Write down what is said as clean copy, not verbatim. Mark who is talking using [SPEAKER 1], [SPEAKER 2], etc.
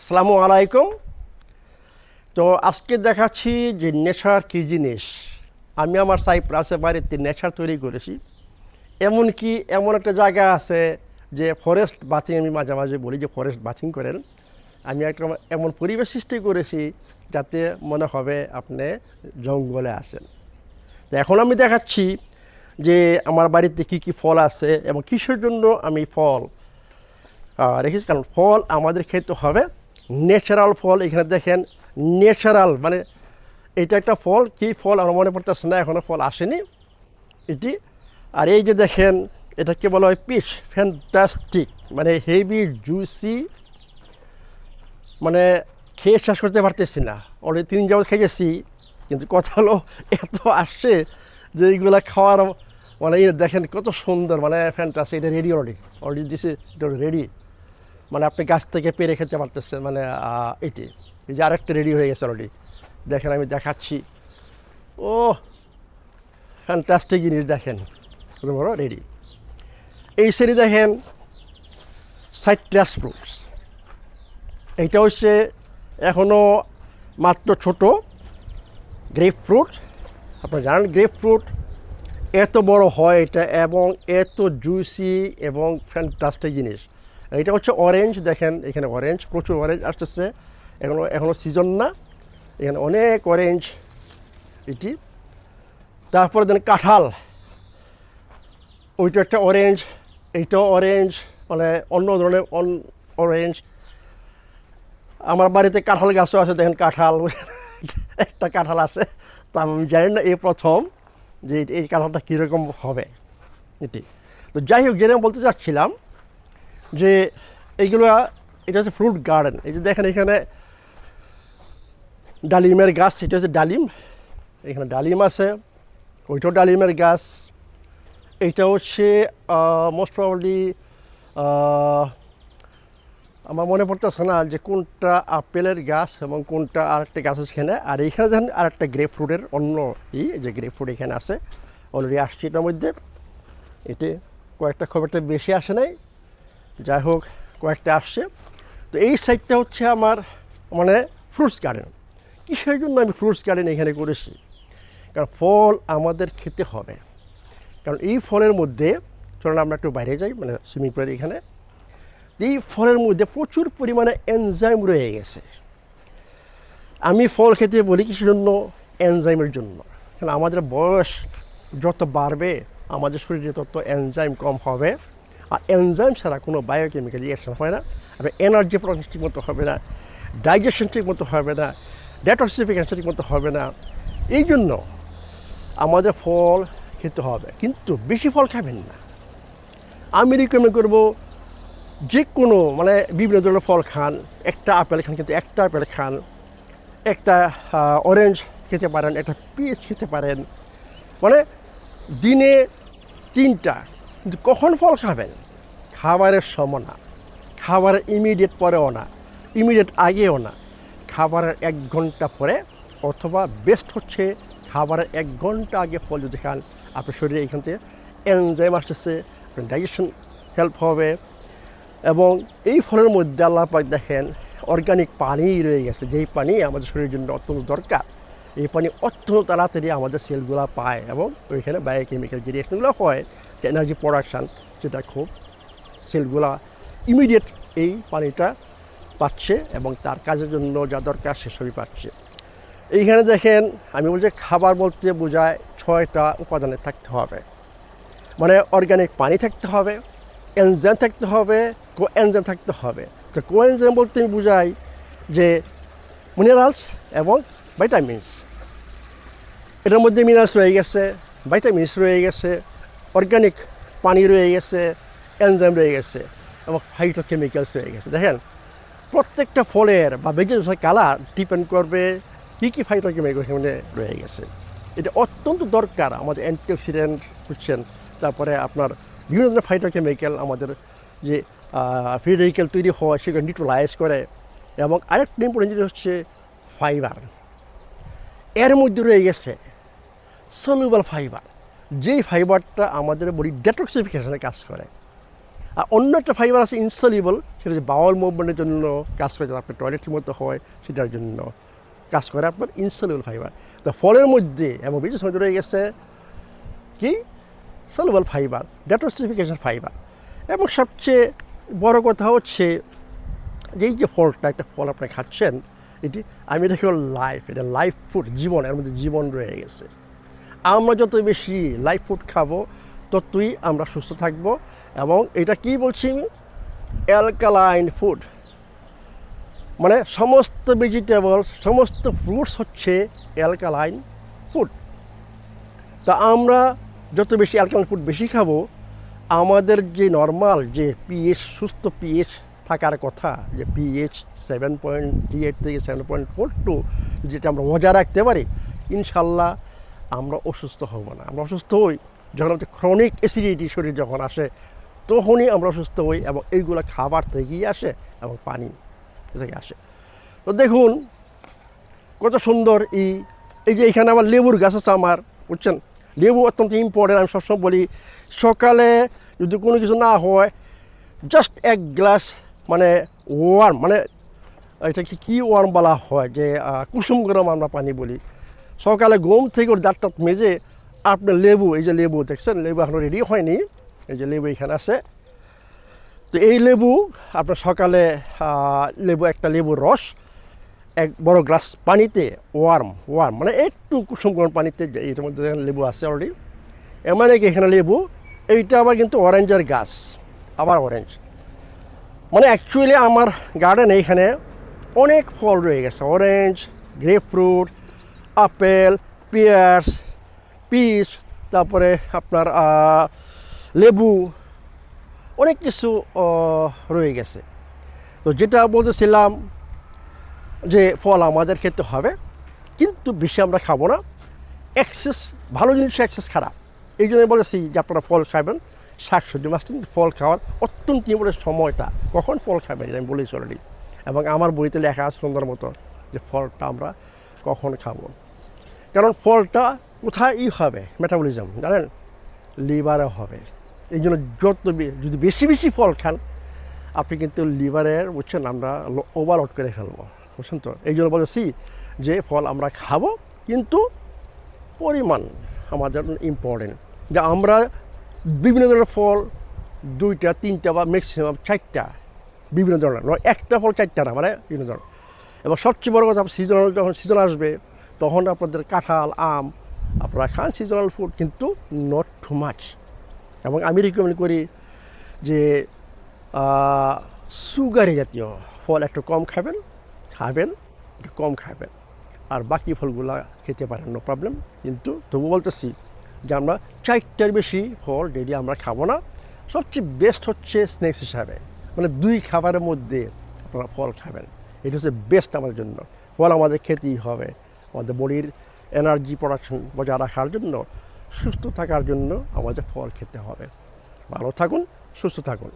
[SPEAKER 1] আসসালামু আলাইকুম। তো আজকে দেখাচ্ছি যে নেশার কী জিনিস। আমি আমার সাইপ্রাসের বাড়িতে নেশার তৈরি করেছি। এমনকি এমন একটা জায়গা আছে যে ফরেস্ট বাথিং, আমি মাঝে মাঝে বলি যে ফরেস্ট বাথিং করেন। আমি একটা এমন পরিবেশ সৃষ্টি করেছি যাতে মনে হবে আপনি জঙ্গলে আছেন। তো এখন আমি দেখাচ্ছি যে আমার বাড়িতে কী কী ফল আছে এবং কিসের জন্য আমি ফল রেখেছি। কারণ ফল আমাদের খেতে হবে ন্যাচারাল ফল। এখানে দেখেন ন্যাচারাল, মানে এটা একটা ফল, কী ফল আমার মনে পড়তেছে না, এখনও ফল আসেনি এটি। আর এই যে দেখেন এটাকে বলা হয় পিচ, ফ্যান্টাস্টিক, মানে হেভি জুসি, মানে খেয়ে শেষ করতে পারতেছি না। অলরেডি 3 যাবত খেয়েছি, কিন্তু কথা হলো এত আসছে যে এইগুলো খাওয়ার, মানে এই দেখেন কত সুন্দর, মানে ফ্যান্টাস্টিক। এটা রেডি অলরেডি দিছে, এটা রেডি, মানে আপনি গাছ থেকে পেরে খেতে পারতেছেন। মানে এটি এই যে আরেকটা রেডি হয়ে গেছে অলরেডি, দেখেন আমি দেখাচ্ছি। ও ফ্যান্টাস্টিক জিনিস, দেখেন কত বড় রেডি। এই সেরি দেখেন সাইট্রাস ফ্রুটস, এইটা হচ্ছে এখনও মাত্র ছোট গ্রেপ ফ্রুট। আপনারা জানেন গ্রেপ ফ্রুট এত বড় হয় এটা, এবং এত জুসি এবং ফ্যান্টাস্টিক জিনিস। এটা হচ্ছে অরেঞ্জ, দেখেন এখানে অরেঞ্জ, প্রচুর অরেঞ্জ আসতেছে। এখনও সিজন না, এখানে অনেক অরেঞ্জ এটি। তারপরে দেন কাঁঠাল, ওইটা একটা অরেঞ্জ, এইটাও অরেঞ্জ, মানে অন্য ধরনের অরেঞ্জ। আমার বাড়িতে কাঁঠাল গাছও আছে, দেখেন কাঁঠাল একটা কাঁঠাল আছে। তা আমি জানি না এই প্রথম যে এই কাঁঠালটা কীরকম হবে এটি। তো যাই হোক, যেরকম বলতে চাচ্ছিলাম যে এইগুলো, এটা হচ্ছে ফ্রুট গার্ডেন। এই যে দেখেন এখানে ডালিমের গাছ, এটা হচ্ছে ডালিম, এখানে ডালিম আছে, ওইটাও ডালিমের গাছ। এইটা হচ্ছে মোস্ট প্রবাবলি আমার মনে পড়তেছে না যে কোনটা আপেলের গাছ এবং কোনটা আরেকটা গাছ আছে এখানে। আর এইখানে দেখেন আরেকটা গ্রেপ ফ্রুটের অন্য যে গ্রেপ ফ্রুট এখানে আছে, অলরেডি আসছে এটার মধ্যে। এতে কয়েকটা খুব একটা বেশি আসে নাই, যাই হোক কয়েকটা আসছে। তো এই সাইডটা হচ্ছে আমার মানে ফ্রুটস গার্ডেন। কিসের জন্য আমি ফ্রুটস গার্ডেন এখানে করেছি? কারণ ফল আমাদের খেতে হবে। কারণ এই ফলের মধ্যে, চলুন আমরা একটু বাইরে যাই, মানে সুইমিং পুলের এখানে। এই ফলের মধ্যে প্রচুর পরিমাণে এনজাইম রয়ে গেছে। আমি ফল খেতে বলি কিসের জন্য? এনজাইমের জন্য। কারণ আমাদের বয়স যত বাড়বে আমাদের শরীরে তত এনজাইম কম হবে, আর এনজাইম ছাড়া কোনো বায়োকেমিক্যাল রিয়াকশন হয় না। আপনার এনার্জি প্রসেস ঠিক মতো হবে না, ডাইজেশন ঠিক মতো হবে না, ডেটক্সিফিকেশন ঠিক মতো হবে না। এই জন্য আমাদের ফল খেতে হবে, কিন্তু বেশি ফল খাবেন না। আমি রিকমেন্ড করবো যে কোনো, মানে বিভিন্ন ধরনের ফল খান। একটা আপেল খান, কিন্তু একটা আপেল খান, একটা অরেঞ্জ খেতে পারেন, একটা পিচ খেতে পারেন, মানে দিনে 3টা। কিন্তু কখন ফল খাবেন? খাবারের সময় না, খাবারের ইমিডিয়েট পরেও না, ইমিডিয়েট আগেও না, খাবারের 1 ঘন্টা পরে, অথবা বেস্ট হচ্ছে খাবারের 1 ঘন্টা আগে ফল যদি খান, আপনার শরীরে এখান থেকে এনজাইম আসতেছে, আপনার ডাইজেশন হেল্প হবে। এবং এই ফলের মধ্যে আল্লাহ পাক দেখেন অর্গানিক পানি রয়ে গেছে, যেই পানি আমাদের শরীরের জন্য অত্যন্ত দরকার। এই পানি অত্যন্ত তাড়াতাড়ি আমাদের সেলগুলো পায়, এবং ওইখানে বায়োকেমিক্যাল যে রিয়েকশনগুলো হয়, যে এনার্জি প্রোডাকশান, সেটা খুব সেলগুলা ইমিডিয়েট এই পানিটা পাচ্ছে, এবং তার কাজের জন্য যা দরকার সেসবই পাচ্ছে। এইখানে দেখেন আমি বলছি খাবার বলতে বোঝায় 6টা উপাদানে থাকতে হবে। মানে অর্গানিক পানি থাকতে হবে, এনজাইম থাকতে হবে, কোএনজাইম থাকতে হবে। তো কোএনজাইম বলতে আমি বুঝাই যে মিনারেলস এবং ভাইটামিনস। এটার মধ্যে মিনারেলস রয়ে গেছে, ভাইটামিনস রয়ে গেছে, অর্গানিক পানি রয়ে গেছে, এনজাইম রয়ে গেছে, এবং ফাইটোকেমিক্যালস রয়ে গেছে। দেখেন প্রত্যেকটা ফলের বা ভেজিটেবলসের কালার ডিপেন্ড করবে কী কী ফাইটোকেমিক্যাল এখানে রয়ে গেছে। এটা অত্যন্ত দরকার আমাদের অ্যান্টিঅক্সিডেন্ট বুঝছেন। তারপরে আপনার বিভিন্ন ধরনের ফাইটোকেমিক্যাল আমাদের যে ফ্রি রেডিক্যাল তৈরি হয় সেগুলো নিউট্রালাইজ করে। এবং আরেকটা ইম্পর্টেন্ট জিনিস হচ্ছে ফাইবার। এর মধ্যে রয়ে গেছে সলিউবল ফাইবার, যেই ফাইবারটা আমাদের বডি ডেটক্সিফিকেশনে কাজ করে। আর অন্য একটা ফাইবার আছে ইনসলিবল, সেটা যে বাউল মুভমেন্টের জন্য কাজ করে, যাতে আপনার টয়লেটের মতো হয় সেটার জন্য কাজ করে আপনার ইনসলিবল ফাইবার। তো ফলের মধ্যে এবং বিশেষ মধ্যে রয়ে গেছে কি সলুবল ফাইবার, ডেটোক্সিফিকেশন ফাইবার। এবং সবচেয়ে বড় কথা হচ্ছে যে এই যে ফলটা, একটা ফল আপনি খাচ্ছেন, এটি আমি দেখি লাইফ, এটা লাইফ ফুড, জীবন, এর মধ্যে জীবন রয়ে গেছে। আমরা যত বেশি লাইফ ফুড খাবো ততই আমরা সুস্থ থাকবো। এবং এটা কি বলছি আমি, অ্যালকালাইন ফুড, মানে সমস্ত ভেজিটেবলস, সমস্ত ফ্রুটস হচ্ছে অ্যালকালাইন ফুড। তা আমরা যত বেশি অ্যালকালাইন ফুড বেশি খাবো, আমাদের যে নর্মাল যে পিএইচ, সুস্থ পিএইচ থাকার কথা, যে পিএইচ 7.38 থেকে 7.42, যেটা আমরা বজায় রাখতে পারি, ইনশাল্লাহ আমরা অসুস্থ হব না। আমরা অসুস্থ হই যখন আমাদের ক্রনিক অ্যাসিডিটি শরীর যখন আসে, তখনই আমরা অসুস্থ হই, এবং এইগুলো খাবার থেকেই আসে এবং পানি থেকে আসে। তো দেখুন কত সুন্দর এই যে এখানে আমার লেবুর গাছ আছে আমার, বুঝছেন। লেবু অত্যন্ত ইম্পর্টেন্ট। আমি সবসময় বলি, সকালে যদি কোনো কিছু না হয়, জাস্ট এক গ্লাস মানে ওয়ার্ম, মানে এটাকে কী ওয়ার্ম বলা হয়, যে কুসুম গরম আমরা পানি বলি, সকালে ঘুম থেকে ওর দাঁতটা মেজে আপনার লেবু, এই যে লেবু দেখছেন, লেবু এখনও রেডি হয়নি, এই যে লেবু এখানে আছে। তো এই লেবু আপনার সকালে লেবু, একটা লেবুর রস এক বড় গ্লাস পানিতে ওয়ার্ম মানে একটু কুসুম গরম পানিতে, এটার মধ্যে দেখেন লেবু আছে অলরেডি, এমন কি এখানে লেবু। এইটা আবার কিন্তু অরেঞ্জের গাছ, আবার অরেঞ্জ, মানে অ্যাকচুয়ালি আমার গার্ডেনে এখানে অনেক ফল রয়ে গেছে, orange, grapefruit, apple, pears, peach, তারপরে আপনার লেবু, অনেক কিছু রয়ে গেছে। তো যেটা বলতেছিলাম যে ফল আমাদের খেতে হবে, কিন্তু বেশি আমরা খাবো না। এক্সেস, ভালো জিনিস এক্সেস খারাপ, এই জন্য বলেছি যে আপনারা ফল খাবেন, শাকসবজি মাছ, কিন্তু ফল খাওয়ার অত্যন্ত ইম্পর্টেন্ট সময়টা, কখন ফল খাবেন এটা আমি বলেছি অলরেডি, এবং আমার বইতে লেখা আছে সুন্দর মতো যে ফলটা আমরা কখন খাবো। কারণ ফলটা কোথায় হবে, মেটাবলিজম জানেন, লিভারে হবে। এই জন্য যদি বেশি বেশি ফল খান, আপনি কিন্তু লিভারের, বুঝছেন, আমরা ওভারলোড করে ফেলবো, বুঝছেন। তো এই জন্য বলেছি যে ফল আমরা খাবো, কিন্তু পরিমাণ আমাদের ইম্পর্টেন্ট। যে আমরা বিভিন্ন ধরনের ফল, 2টা 3টা বা ম্যাক্সিমাম 4টা, বিভিন্ন ধরনের, একটা ফল 4টা না, মানে বিভিন্ন ধরনের। এবং সবচেয়ে বড় কথা, সিজনাল, যখন সিজন আসবে তখন আপনাদের কাঁঠাল, আম আপনারা খান, সিজনাল ফুড, কিন্তু নট টু মাচ। এবং আমি রিকমেন্ড করি যে সুগারি জাতীয় ফল একটু কম খাবেন, একটু কম খাবেন, আর বাকি ফলগুলো খেতে পারেন, নো প্রবলেম। কিন্তু তবু বলতেছি যে আমরা 4টার বেশি ফল ডেইলি আমরা খাবো না। সবচেয়ে বেস্ট হচ্ছে স্ন্যাক্স হিসাবে, মানে 2 খাবারের মধ্যে আপনারা ফল খাবেন, এটা হচ্ছে বেস্ট আমাদের জন্য। ফল আমাদের খেতেই হবে, আমাদের বডির এনার্জি প্রোডাকশন বজায় রাখার জন্য, সুস্থ থাকার জন্য আমাদের ফল খেতে হবে। ভালো থাকুন, সুস্থ থাকুন।